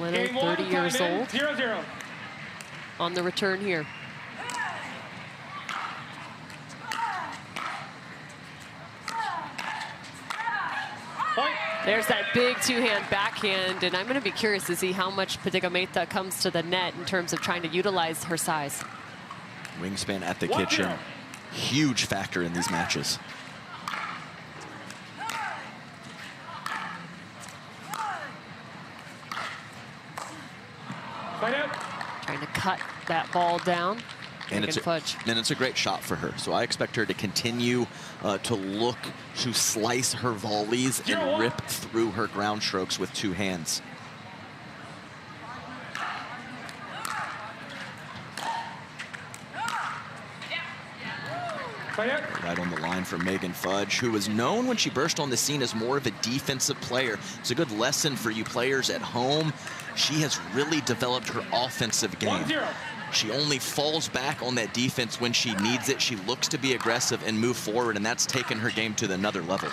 Lina, 30 years old. 0-0. On the return here. There's that big two-hand backhand, and I'm going to be curious to see how much Padegimaite comes to the net in terms of trying to utilize her size. Wingspan at the kitchen, huge factor in these matches. Trying to cut that ball down. And it's a great shot for her. So I expect her to continue to look to slice her volleys and rip through her ground strokes with two hands. Right on the line from Megan Fudge, who was known when she burst on the scene as more of a defensive player. It's a good lesson for you players at home. She has really developed her offensive game. She only falls back on that defense when she needs it. She looks to be aggressive and move forward, and that's taken her game to another level.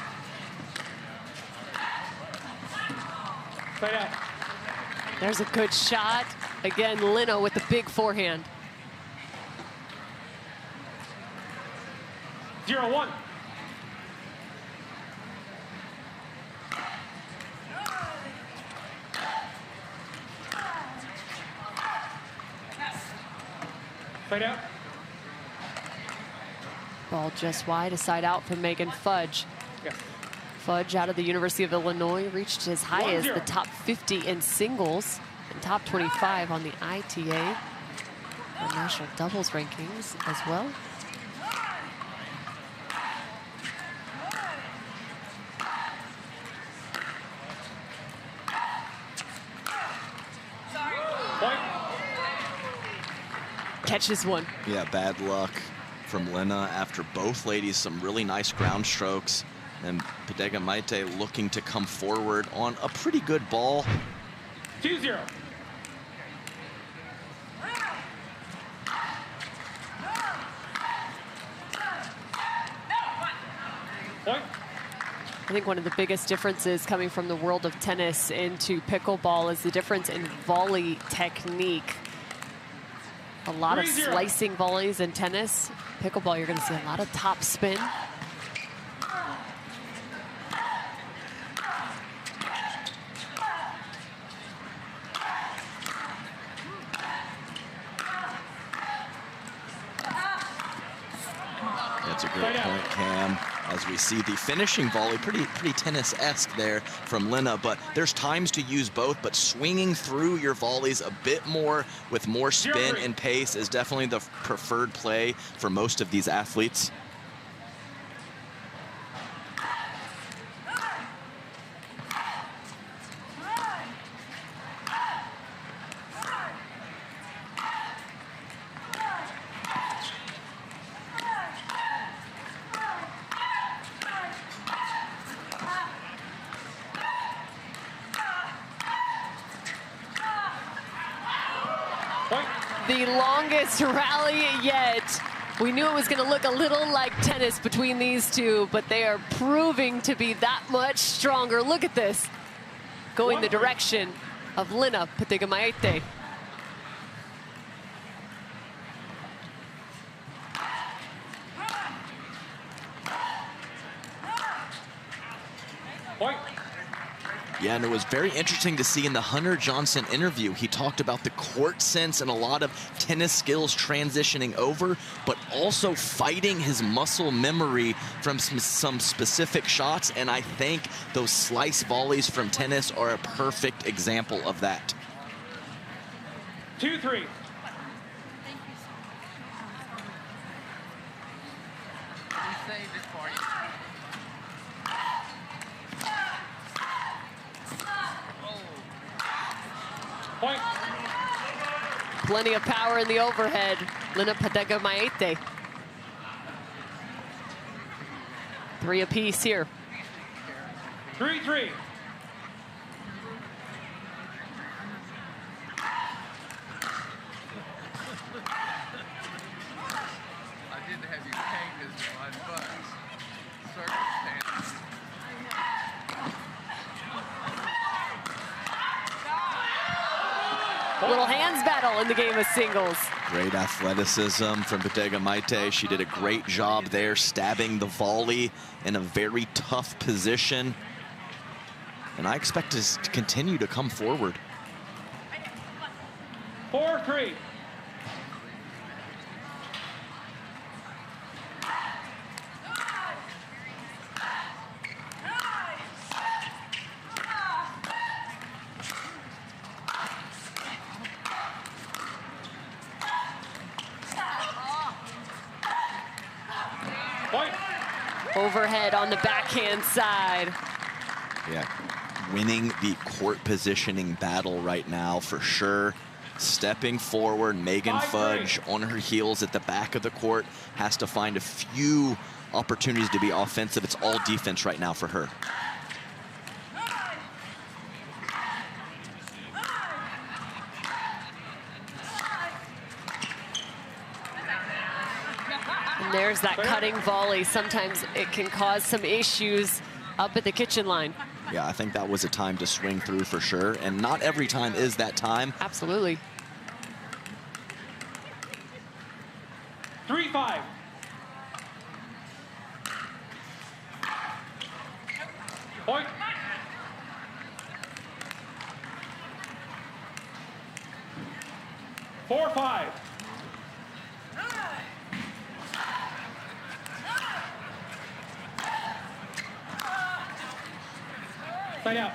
There's a good shot. Again, Lina with the big forehand. 0-1. Fight out. Ball just wide, a side out from Megan Fudge. Yeah. Fudge out of the University of Illinois reached as high as the top 50 in singles and top 25 on the ITA or national doubles rankings as well. Catches one. Yeah, bad luck from Lina after both ladies, some really nice ground strokes. And Padegimaite looking to come forward on a pretty good ball. 2-0. I think one of the biggest differences coming from the world of tennis into pickleball is the difference in volley technique. A lot of slicing volleys in tennis. Pickleball, you're going to see a lot of top spin. That's a great point, Cam. As we see the finishing volley, pretty tennis-esque there from Lina, but there's times to use both, but swinging through your volleys a bit more with more spin and pace is definitely the preferred play for most of these athletes. The longest rally yet. We knew it was going to look a little like tennis between these two, but they are proving to be that much stronger. Look at this, going the direction of Lina Padegimaite. Yeah, and it was very interesting to see in the Hunter Johnson interview, he talked about the court sense and a lot of tennis skills transitioning over, but also fighting his muscle memory from some specific shots, and I think those slice volleys from tennis are a perfect example of that. 2-3. Plenty of power in the overhead. Lina Padegimaite. 3 apiece here. 3-3. I didn't have you paint as my butts. Circumstances. Little hands battle in the game of singles. Great athleticism from Padegimaite. She did a great job there, stabbing the volley in a very tough position. And I expect this to continue to come forward. 4-3. Point. Overhead on the backhand side. Yeah, winning the court positioning battle right now for sure. Stepping forward, Megan Fudge on her heels at the back of the court has to find a few opportunities to be offensive. It's all defense right now for her. And there's that cutting volley. Sometimes it can cause some issues up at the kitchen line. Yeah, I think that was a time to swing through for sure. And not every time is that time. Absolutely. 3-5. Point. Four, 5. Side out.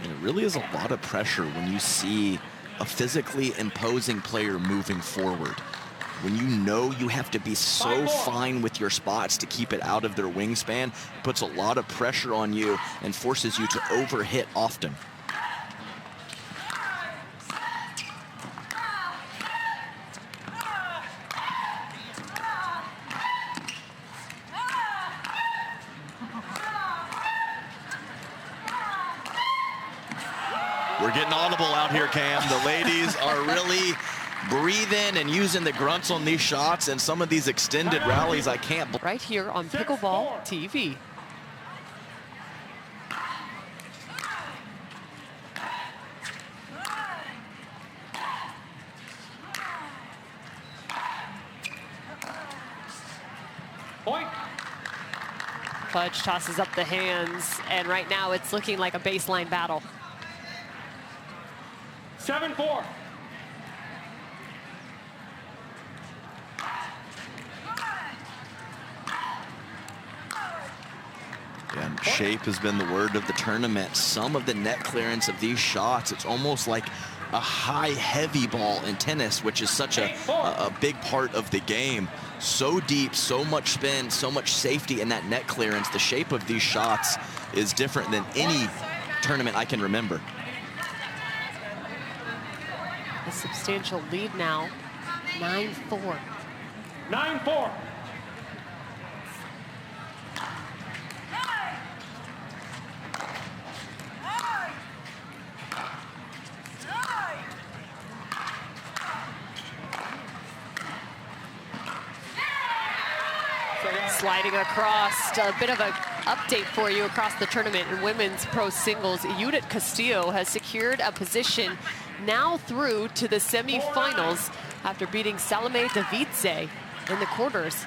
And it really is a lot of pressure when you see a physically imposing player moving forward. When you know you have to be so fine with your spots to keep it out of their wingspan, it puts a lot of pressure on you and forces you to overhit often. We're getting audible out here, Cam. The ladies are really breathing and using the grunts on these shots, and some of these extended rallies I can't believe. Right here on Pickleball TV. Point. Fudge tosses up the hands, and right now it's looking like a baseline battle. 7-4. And shape has been the word of the tournament. Some of the net clearance of these shots, it's almost like a high heavy ball in tennis, which is such a big part of the game. So deep, so much spin, so much safety in that net clearance. The shape of these shots is different than any tournament I can remember. A substantial lead now, 9-4. 9-4. Sliding across, a bit of an update for you across the tournament in women's pro singles. Judith Castillo has secured a position now through to the semifinals after beating Salome Davidze in the quarters.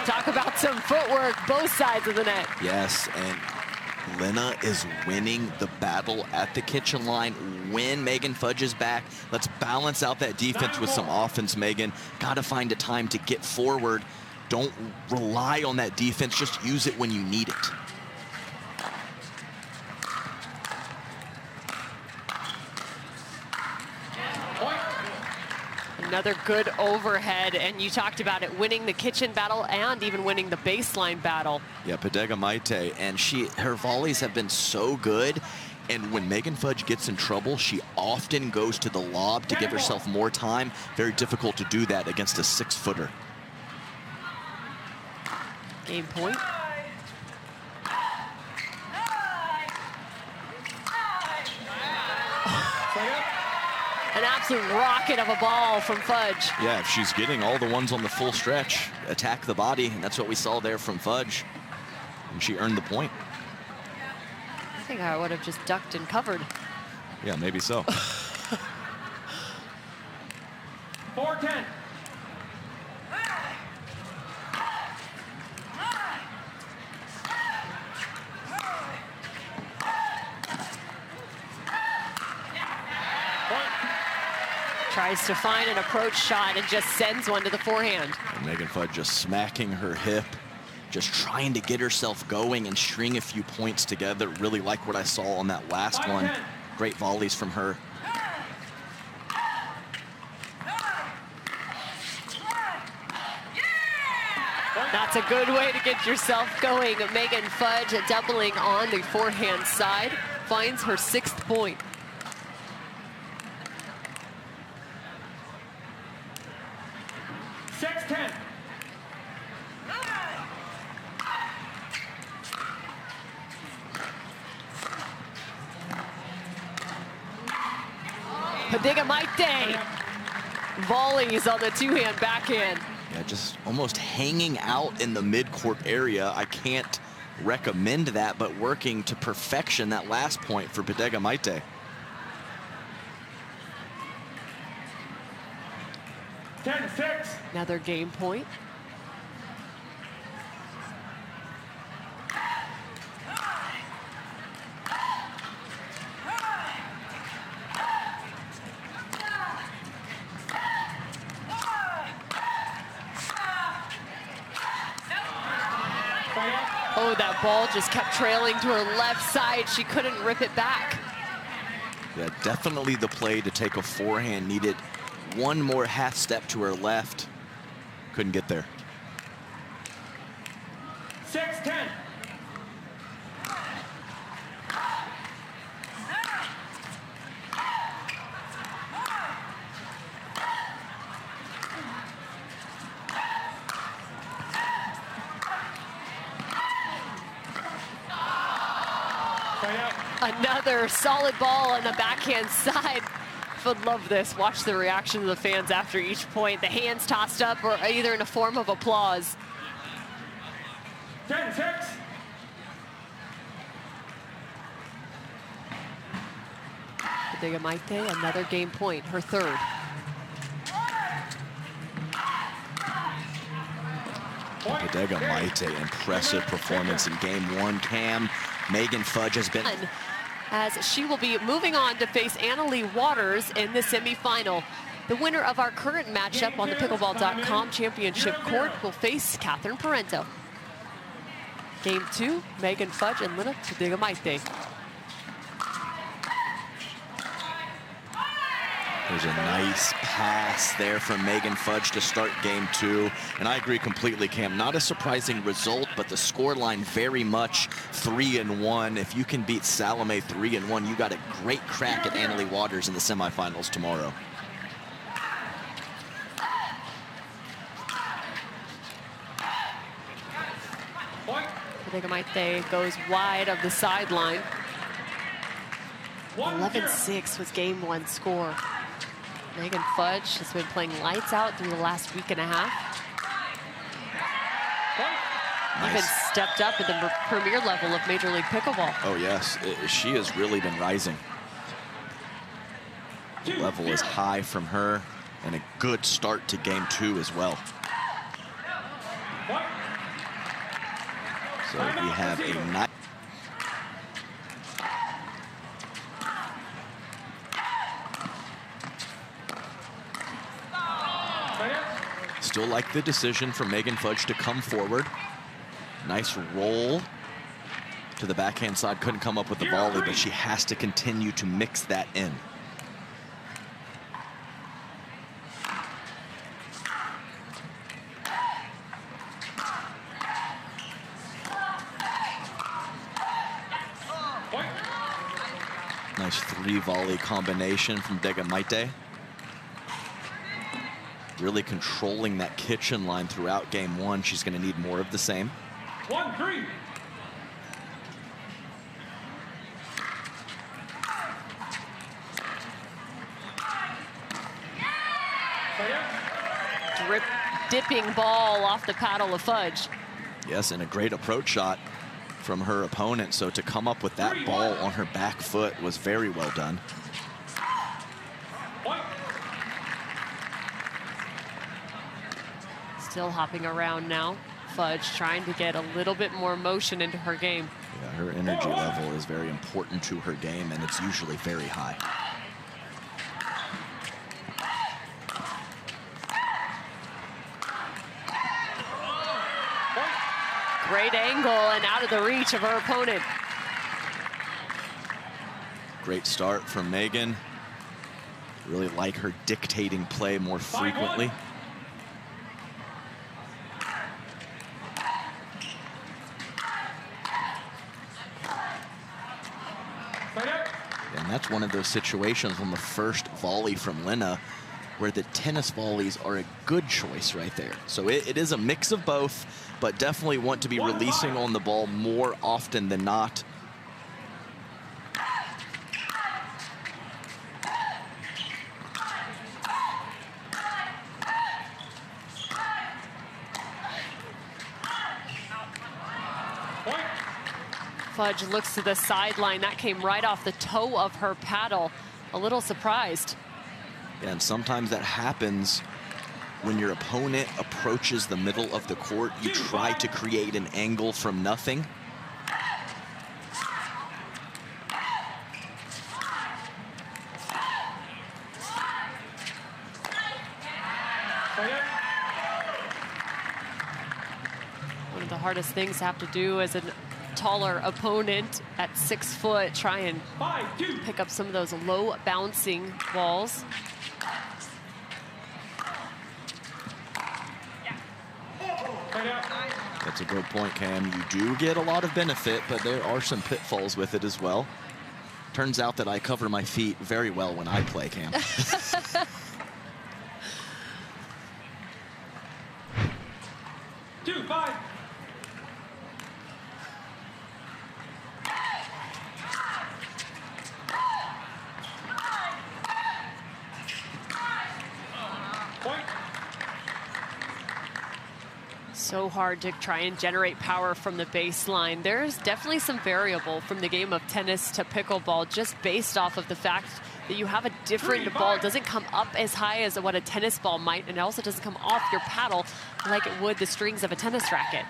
Talk about some footwork, both sides of the net. Yes, and Lina is winning the battle at the kitchen line when Megan Fudge is back. Let's balance out that defense with some offense, Megan. Got to find a time to get forward. Don't rely on that defense. Just use it when you need it. Another good overhead, and you talked about it, winning the kitchen battle and even winning the baseline battle. Yeah, Padegimaite, and her volleys have been so good. And when Megan Fudge gets in trouble, she often goes to the lob to give herself more time. Very difficult to do that against a 6-footer. Game point. An absolute rocket of a ball from Fudge. Yeah, if she's getting all the ones on the full stretch, attack the body, and that's what we saw there from Fudge. And she earned the point. I think I would have just ducked and covered. Yeah, maybe so. 4-10. Tries to find an approach shot and just sends one to the forehand. And Megan Fudge just smacking her hip, just trying to get herself going and string a few points together. Really like what I saw on that last one. Great volleys from her. That's a good way to get yourself going. Megan Fudge doubling on the forehand side, finds her 6th point. Padegimaite volleys on the two-hand backhand. Yeah, just almost hanging out in the mid-court area. I can't recommend that, but working to perfection that last point for Padegimaite. 10-6. Another game point. Oh, that ball just kept trailing to her left side. She couldn't rip it back. Yeah, definitely the play to take a forehand. Needed one more half step to her left. Couldn't get there. 6-10. Another solid ball on the backhand side. Would love this. Watch the reaction of the fans after each point. The hands tossed up or either in a form of applause. 10-6. Padegimaite, another game point, her 3rd. Padegimaite, impressive performance in game 1. Cam, Megan Fudge has been... As she will be moving on to face Annalie Waters in the semifinal. The winner of our current matchup on the Pickleball.com championship court will face Catherine Parento. Game 2, Megan Fudge and Lina Padegimaite. There's a nice pass there from Megan Fudge to start game 2. And I agree completely, Cam. Not a surprising result, but the scoreline very much 3-1. If you can beat Salome 3-1, you got a great crack at Annalie Waters in the semifinals tomorrow. Padegimaite goes wide of the sideline. 11-6 was game 1 score. Megan Fudge has been playing lights out through the last week and a half. Nice. Even stepped up at the premier level of Major League Pickleball. Oh, yes. She has really been rising. The level is high from her, and a good start to game 2 as well. So we have a nice... Still like the decision for Megan Fudge to come forward. Nice roll to the backhand side. Couldn't come up with the volley, but she has to continue to mix that in. Nice 3-volley combination from Padegimaite. Really controlling that kitchen line throughout game 1. She's going to need more of the same. 1-3. dipping ball off the paddle of Fudge. Yes, and a great approach shot from her opponent. So to come up with that ball on her back foot was very well done. Still hopping around now. Fudge trying to get a little bit more motion into her game. Yeah, her energy level is very important to her game, and it's usually very high. Great angle and out of the reach of her opponent. Great start from Megan. Really like her dictating play more frequently. And that's one of those situations on the first volley from Lina where the tennis volleys are a good choice right there. So it is a mix of both, but definitely want to be releasing on the ball more often than not. Fudge looks to the sideline. That came right off the toe of her paddle. A little surprised. Yeah, and sometimes that happens when your opponent approaches the middle of the court. You try to create an angle from nothing. One of the hardest things to have to do as a taller opponent at 6 foot, try and pick up some of those low bouncing balls. That's a good point, Cam. You do get a lot of benefit, but there are some pitfalls with it as well. Turns out that I cover my feet very well when I play, Cam. 2-5. So hard to try and generate power from the baseline. There's definitely some variable from the game of tennis to pickleball just based off of the fact that you have a different ball. It doesn't come up as high as what a tennis ball might, and it also doesn't come off your paddle like it would the strings of a tennis racket.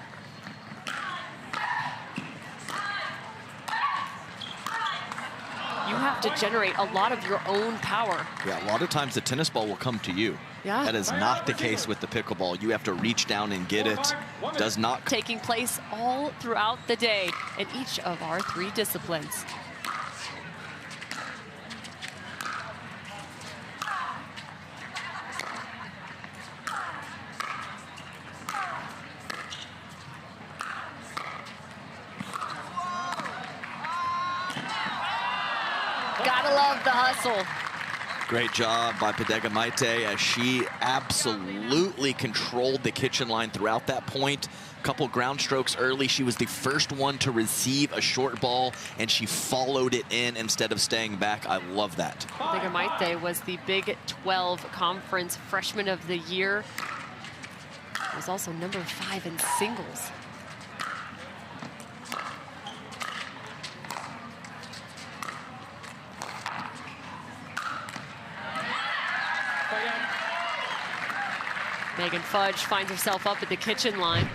You have to generate a lot of your own power. Yeah, a lot of times the tennis ball will come to you. Yeah. That is not the case with the pickleball. You have to reach down and get it. Does not. Taking place all throughout the day in each of our 3 disciplines. Gotta love the hustle. Great job by Padegimaite as she absolutely controlled the kitchen line throughout that point. Couple ground strokes early. She was the first one to receive a short ball, and she followed it in instead of staying back. I love that. Padegimaite was the Big 12 Conference Freshman of the Year. Was also number 5 in singles. Megan Fudge finds herself up at the kitchen line.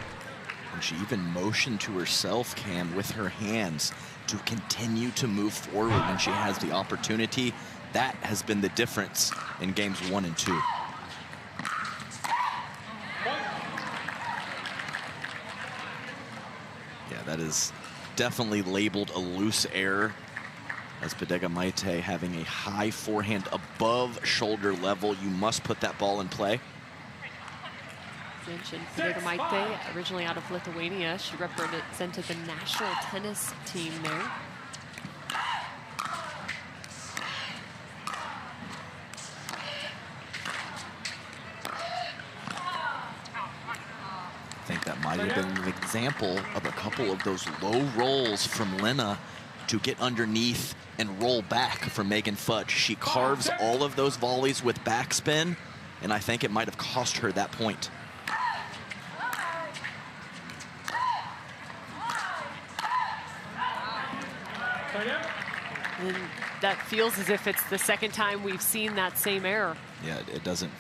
And she even motioned to herself, Cam, with her hands to continue to move forward when she has the opportunity. That has been the difference in games 1 and 2. Yeah, that is definitely labeled a loose error, as Padegimaite having a high forehand above shoulder level. You must put that ball in play. Mentioned Padegimaite, originally out of Lithuania. She represented the national tennis team there. I think that might have been an example of a couple of those low rolls from Lina to get underneath and roll back from Megan Fudge. She carves all of those volleys with backspin, and I think it might have cost her that point. And that feels as if it's the second time we've seen that same error. Yeah, it doesn't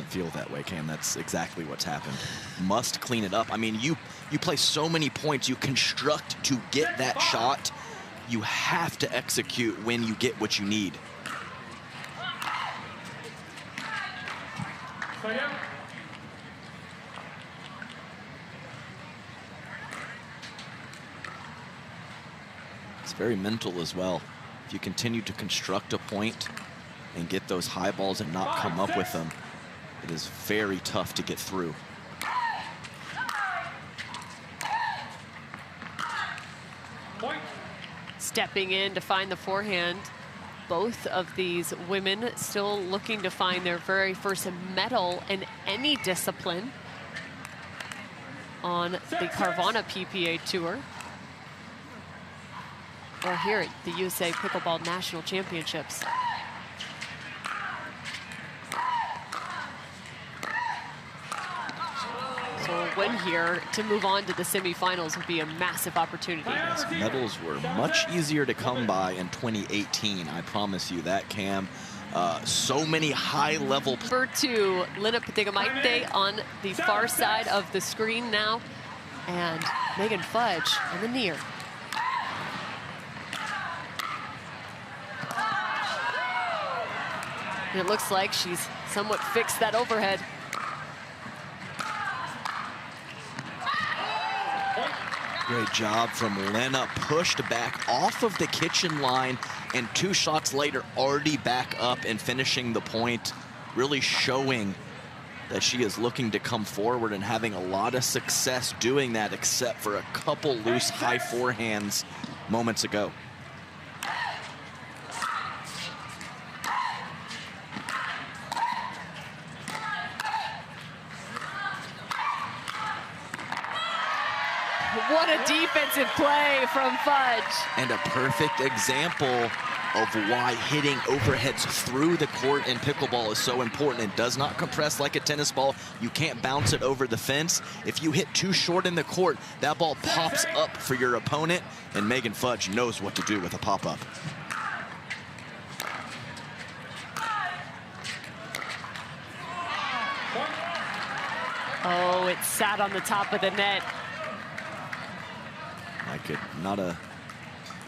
feel that way, Cam. That's exactly what's happened. Must clean it up. I mean, you play so many points, you construct to get that shot. You have to execute when you get what you need. It's very mental as well. If you continue to construct a point and get those high balls and not come up with them, it is very tough to get through. Stepping in to find the forehand. Both of these women still looking to find their very first medal in any discipline on the Carvana PPA Tour, or here at the USA Pickleball National Championships. So a win here to move on to the semifinals would be a massive opportunity. Yes, medals were much easier to come by in 2018. I promise you that, Cam. So many high-level. Number 2, Lina Padegimaite on the far side of the screen now, and Megan Fudge on the near. And it looks like she's somewhat fixed that overhead. Great job from Lina, pushed back off of the kitchen line, and 2 shots later already back up and finishing the point, really showing that she is looking to come forward and having a lot of success doing that, except for a couple loose high forehands moments ago. What a defensive play from Fudge. And a perfect example of why hitting overheads through the court in pickleball is so important. It does not compress like a tennis ball. You can't bounce it over the fence. If you hit too short in the court, that ball pops up for your opponent, and Megan Fudge knows what to do with a pop-up. Oh, it sat on the top of the net. Not a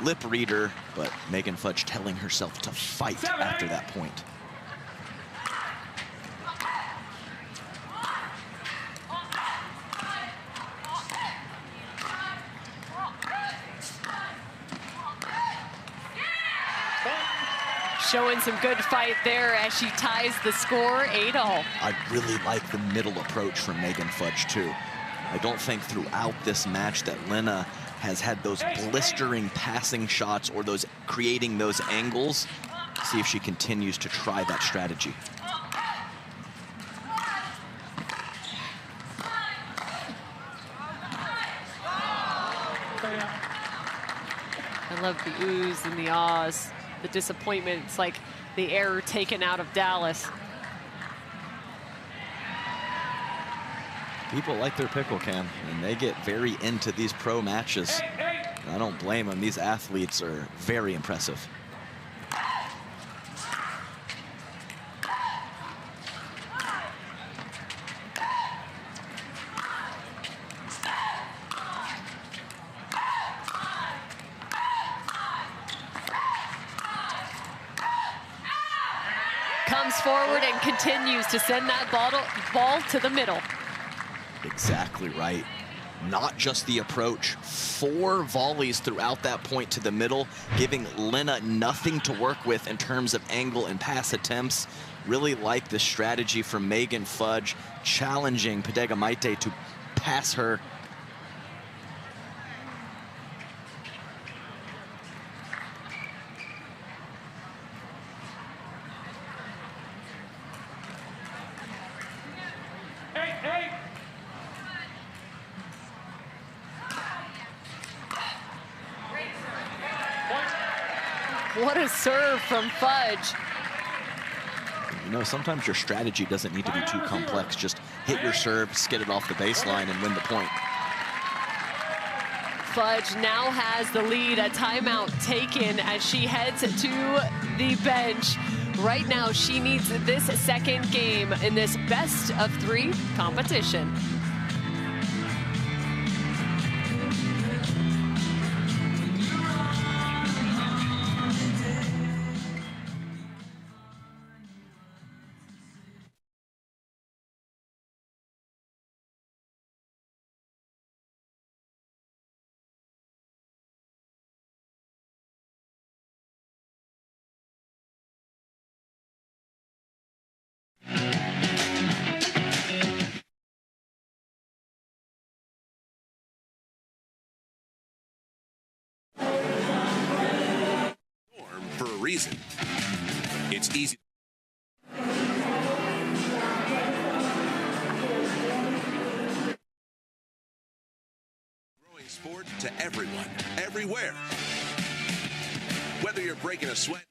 lip reader, but Megan Fudge telling herself to fight after that point. Showing some good fight there as she ties the score 8-all. I really like the middle approach from Megan Fudge too. I don't think throughout this match that Lina has had those blistering passing shots or those creating those angles. See if she continues to try that strategy. I love the oohs and the ahs, the disappointment. It's like the error taken out of Dallas. People like their pickle, Cam, and they get very into these pro matches. I don't blame them. These athletes are very impressive. Comes forward and continues to send that ball to the middle. Exactly right. Not just the approach, 4 volleys throughout that point to the middle, giving Lina nothing to work with in terms of angle and pass attempts. Really like the strategy from Megan Fudge, challenging Padegimaite to pass her. What a serve from Fudge. You know, sometimes your strategy doesn't need to be too complex. Just hit your serve, skid it off the baseline, and win the point. Fudge now has the lead, a timeout taken as she heads to the bench. Right now, she needs this second game in this best of 3 competition. For a reason. It's easy. Growing sport to everyone, everywhere. Whether you're breaking a sweat.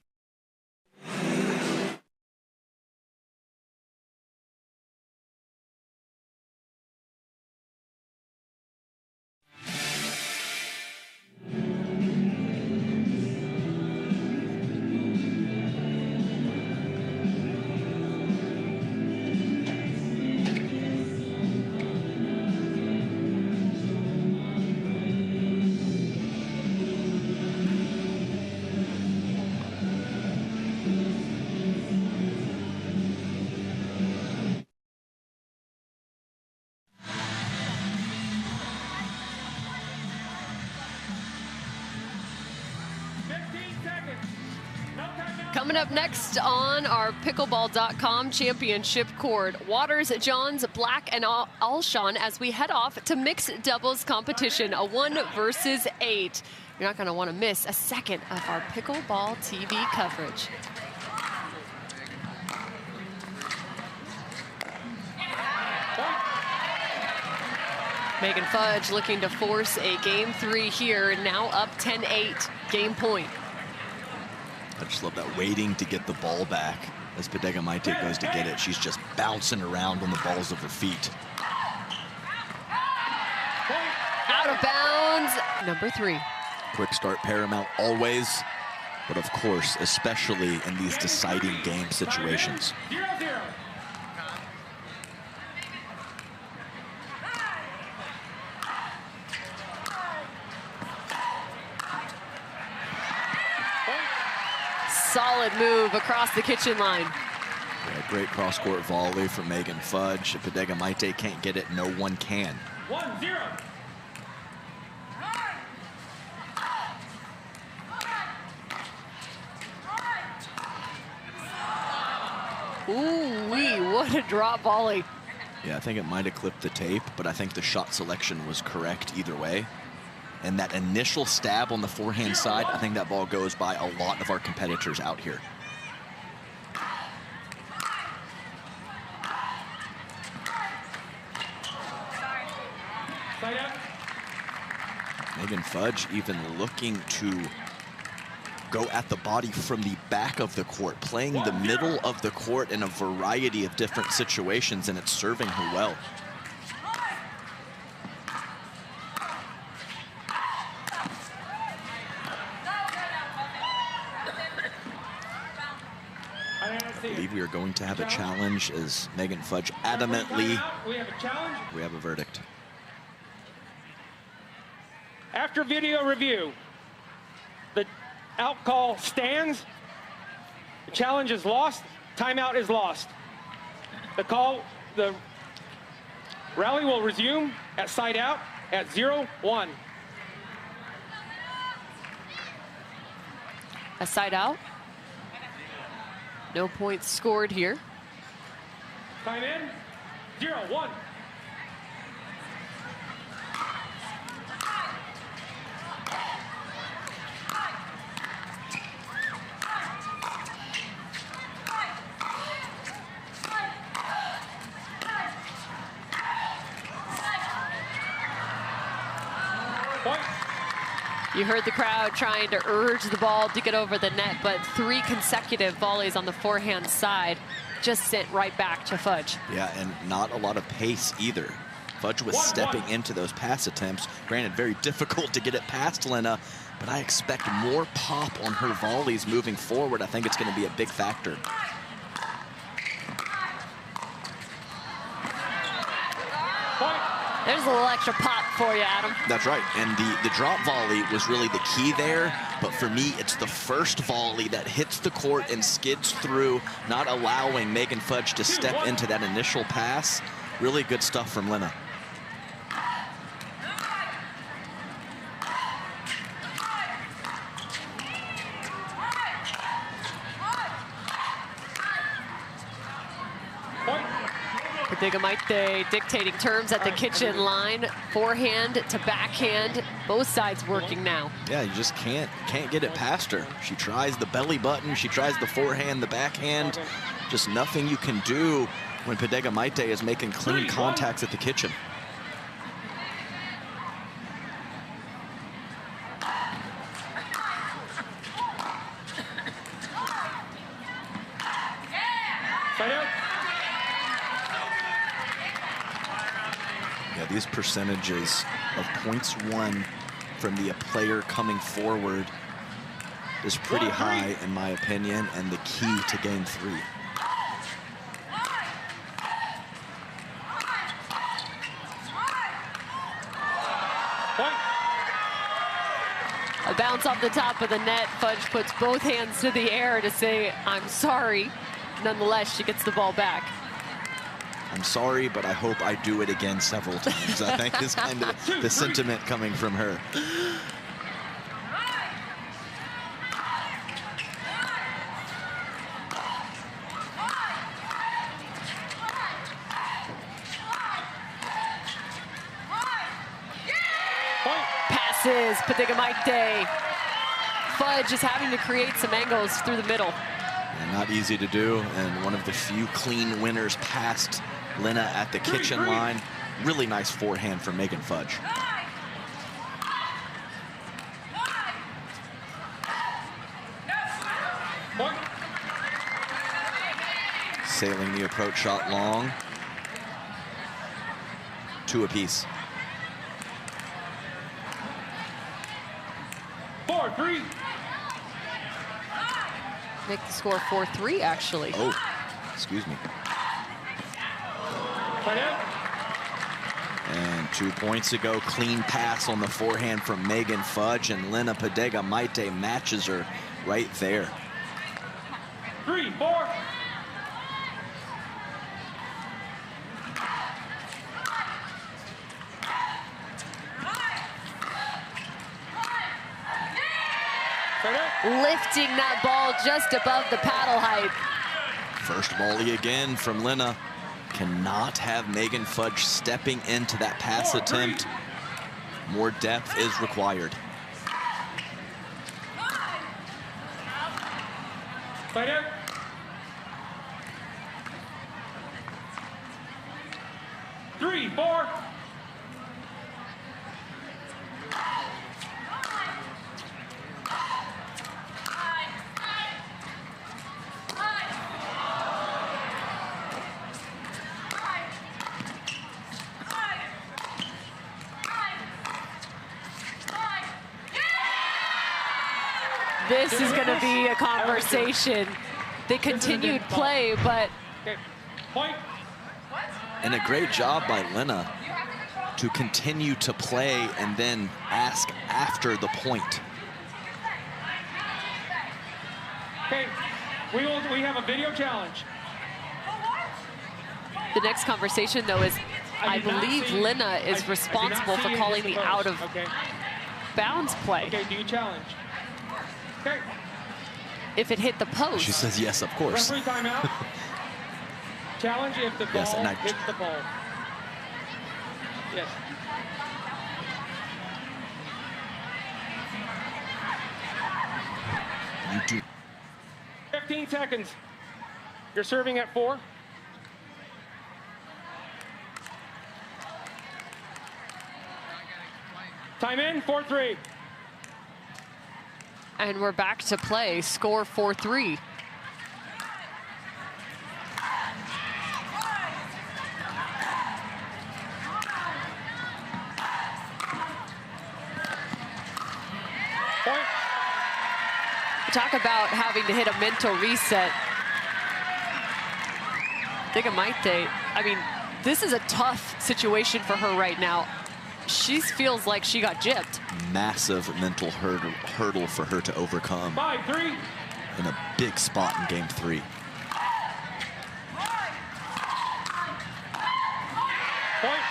Coming up next on our Pickleball.com championship court, Waters, Johns, Black, and Alshon as we head off to mixed doubles competition, a 1 versus 8. You're not going to want to miss a second of our Pickleball TV coverage. Megan Fudge looking to force a game 3 here, now up 10-8, game point. I just love that waiting to get the ball back. As Padegimaite goes to get it, she's just bouncing around on the balls of her feet. Out of bounds, number 3. Quick start paramount always, but of course, especially in these deciding game situations. 0-0. Solid move across the kitchen line. Yeah, great cross-court volley from Megan Fudge. If Padegimaite can't get it, no one can. 1-0. Ooh-wee, what a drop volley. Yeah, I think it might have clipped the tape, but I think the shot selection was correct either way. And that initial stab on the forehand side, I think that ball goes by a lot of our competitors out here. Side up. Megan Fudge even looking to go at the body from the back of the court, playing the middle of the court in a variety of different situations, and it's serving her well. I believe we are going to have a challenge as Megan Fudge adamantly. We have a challenge. We have a verdict. After video review, the out call stands. The challenge is lost. Timeout is lost. The rally will resume at side out at 0-1. A side out. No points scored here. Time in. 0-1. You heard the crowd trying to urge the ball to get over the net, but 3 consecutive volleys on the forehand side just sent right back to Fudge. Yeah, and not a lot of pace either Fudge was stepping into those pass attempts. Granted, very difficult to get it past Lina, but I expect more pop on her volleys moving forward. I think it's going to be a big factor. There's a little extra pop for you, Adam. That's right, and the drop volley was really the key there, but for me, it's the first volley that hits the court and skids through, not allowing Megan Fudge to step into that initial pass. Really good stuff from Lina. Padegimaite dictating terms at the kitchen line. Forehand to backhand, both sides working now. Yeah, you just can't get it past her. She tries the belly button, she tries the forehand, the backhand. Just nothing you can do when Padegimaite is making clean contacts at the kitchen. These percentages of points won from the player coming forward is pretty high, in my opinion, and the key to game 3. A bounce off the top of the net. Fudge puts both hands to the air to say, I'm sorry. Nonetheless, she gets the ball back. I'm sorry, but I hope I do it again several times. I think is kind of the sentiment coming from her. Passes, Padegimaite. Fudge is having to create some angles through the middle. And not easy to do, and one of the few clean winners past Lina at the kitchen line. Really nice forehand from Megan Fudge. Sailing the approach shot long. 2 apiece. 4-3. Make the score 4-3, actually. Oh, excuse me. And 2 points ago, clean pass on the forehand from Megan Fudge, and Lina Padegimaite matches her right there. 3-4. Lifting that ball just above the paddle height. First volley again from Lina. Cannot have Megan Fudge stepping into that pass attempt. More depth is required. Fighter. Three, 4. This is going to be a conversation. They continued play, but... Point. And a great job by Lina to continue to play and then ask after the point. Okay, we have a video challenge. The next conversation, though, is I believe Lina is responsible for calling the out of bounds play. Okay, do you challenge? Okay. If it hit the post. She says yes, of course. Referee timeout. Challenge if the ball hits the ball. Yes. You do. 15 seconds. You're serving at 4. Time in, 4-3. And we're back to play. Score 4-3. Point. Talk about having to hit a mental reset. Padegimaite, I mean, this is a tough situation for her right now. She feels like she got gypped. Massive mental hurdle for her to overcome 5-3. in a big spot in game 3. Point.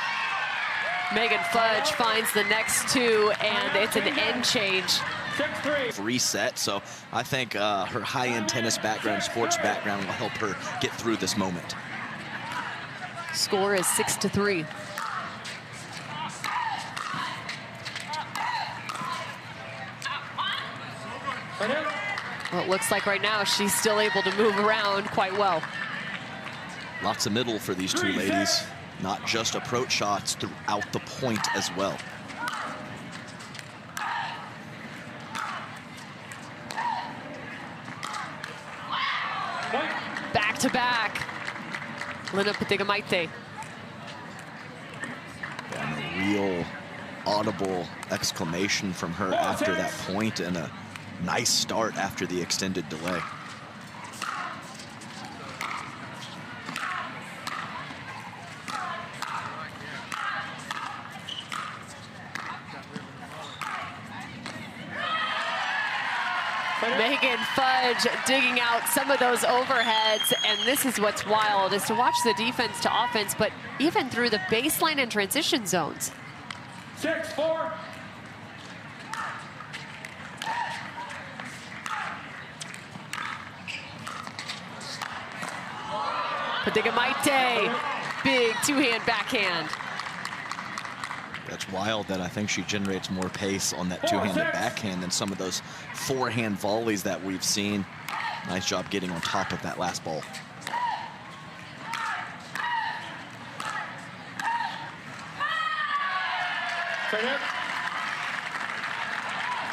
Megan Fudge finds the next two, and it's an end change. 6-3. Reset, so I think her high-end tennis background, sports background will help her get through this moment. Score is 6-3. Well, it looks like right now she's still able to move around quite well. Lots of middle for these two ladies, not just approach shots throughout the point as well. Back to back. Lina Padegimaite. And a real audible exclamation from her after that point, and a nice start after the extended delay. Megan Fudge digging out some of those overheads, and this is what's wild, is to watch the defense to offense, but even through the baseline and transition zones. 6-4. Padegimaite, big two-hand backhand. That's wild that I think she generates more pace on that two-handed backhand than some of those forehand volleys that we've seen. Nice job getting on top of that last ball.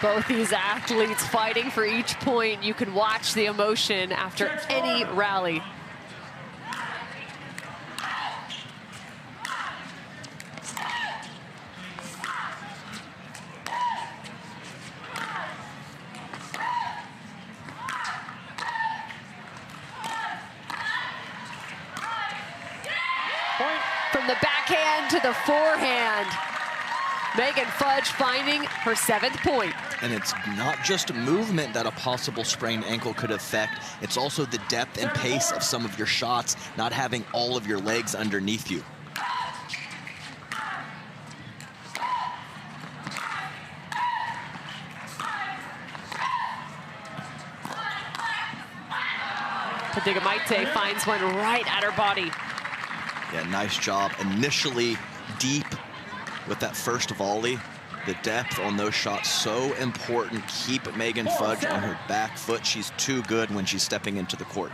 Both these athletes fighting for each point. You can watch the emotion after any rally. From the backhand to the forehand, Megan Fudge finding her 7th point. And it's not just movement that a possible sprained ankle could affect, it's also the depth and pace of some of your shots, not having all of your legs underneath you. Padegimaite finds one right at her body. Yeah, nice job. Initially deep with that first volley. The depth on those shots so important. Keep Megan Fudge on her back foot. She's too good when she's stepping into the court.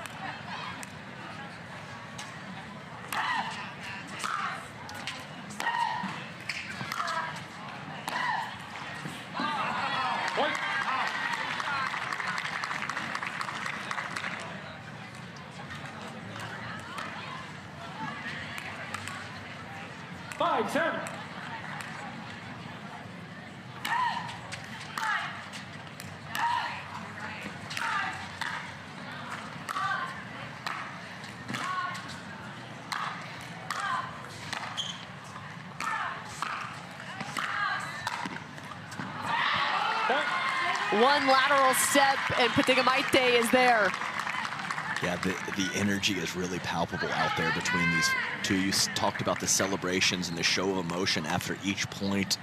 One lateral step, and Padegimaite is there. Yeah, the energy is really palpable out there between these two. You talked about the celebrations and the show of emotion after each point.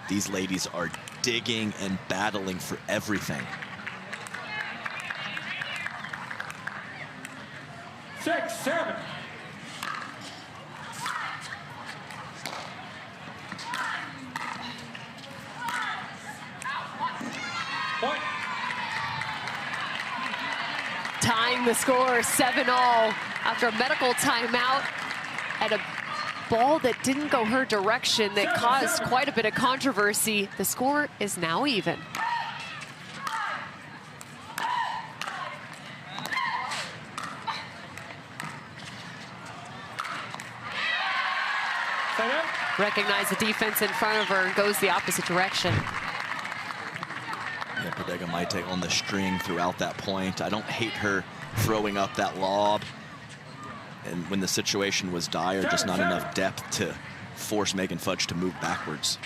These ladies are digging and battling for everything. 6-7. Tying the score 7-all after a medical timeout and a ball that didn't go her direction that caused quite a bit of controversy. The score is now even. Recognize the defense in front of her and goes the opposite direction. Yeah, Padegimaite on the string throughout that point. I don't hate her throwing up that lob. And when the situation was dire, just not enough depth to force Megan Fudge to move backwards.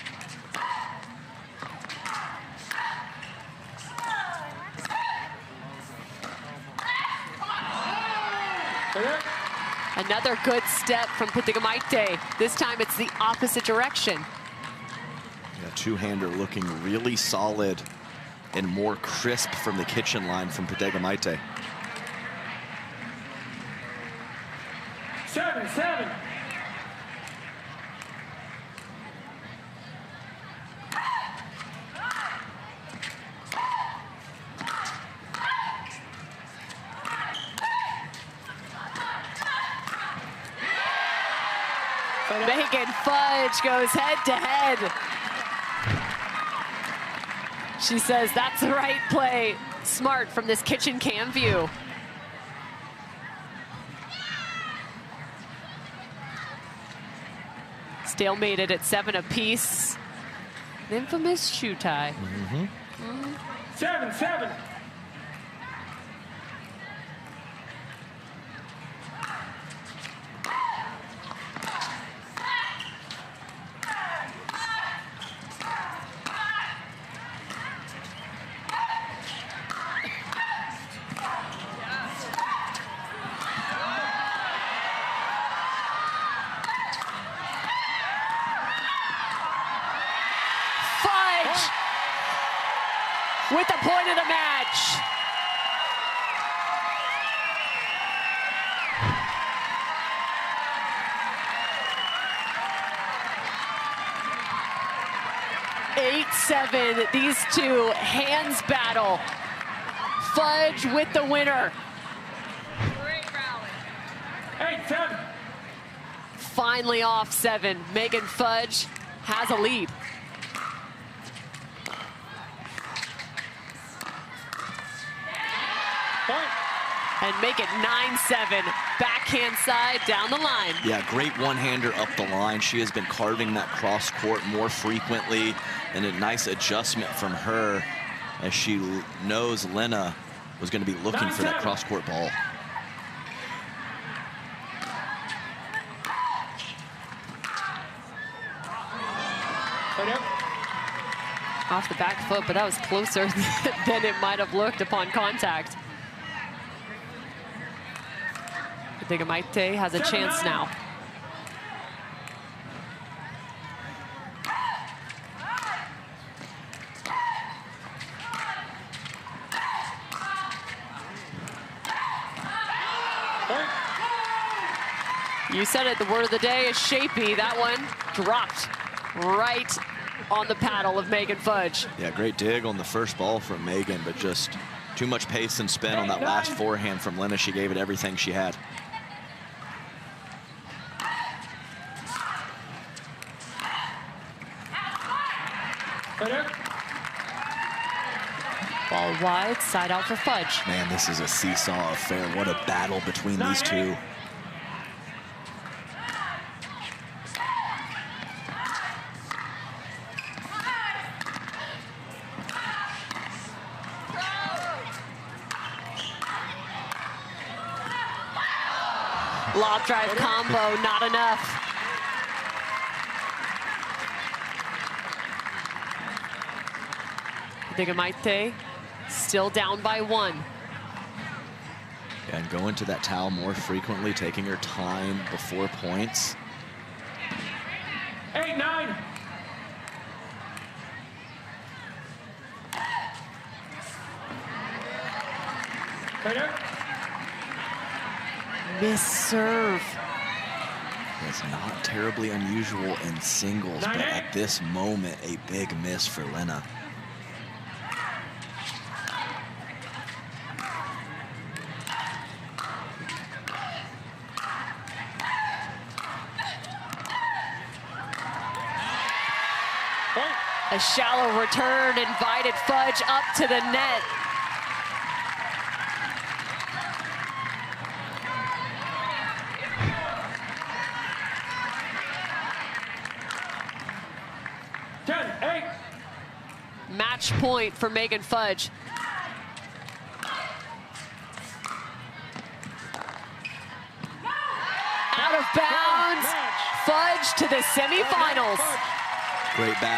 Another good step from Padegimaite. This time it's the opposite direction. Yeah, two-hander looking really solid and more crisp from the kitchen line from Padegimaite. 7-7. Megan Fudge goes head-to-head. She says that's the right play. Smart from this kitchen cam view. Stalemated at 7 apiece. The infamous shoe tie. 7-7. With the point of the match. Eight-7, these two hands battle. Fudge with the winner. Great rally. 8-7. Finally off 7. Megan Fudge has a lead. And make it 9-7. Backhand side down the line. Yeah, great one-hander up the line. She has been carving that cross court more frequently, and a nice adjustment from her as she knows Lina was going to be looking for that cross court ball. Off the back foot, but that was closer than it might have looked upon contact. Padegimaite has a chance now. You said it, the word of the day is shapy. That one dropped right on the paddle of Megan Fudge. Yeah, great dig on the first ball from Megan, but just too much pace and spin on that last forehand from Lina. She gave it everything she had. Ball wide, side out for Fudge. Man, this is a seesaw affair. What a battle between these two. Lob drive combo, not enough. Padegimaite still down by 1. And going to that towel more frequently, taking her time before points. 8-9. Miss serve. It's not terribly unusual in singles, but at this moment, a big miss for Lina. A shallow return invited Fudge up to the net. Match point for Megan Fudge. Out of bounds. Fudge to the semifinals. Great battle.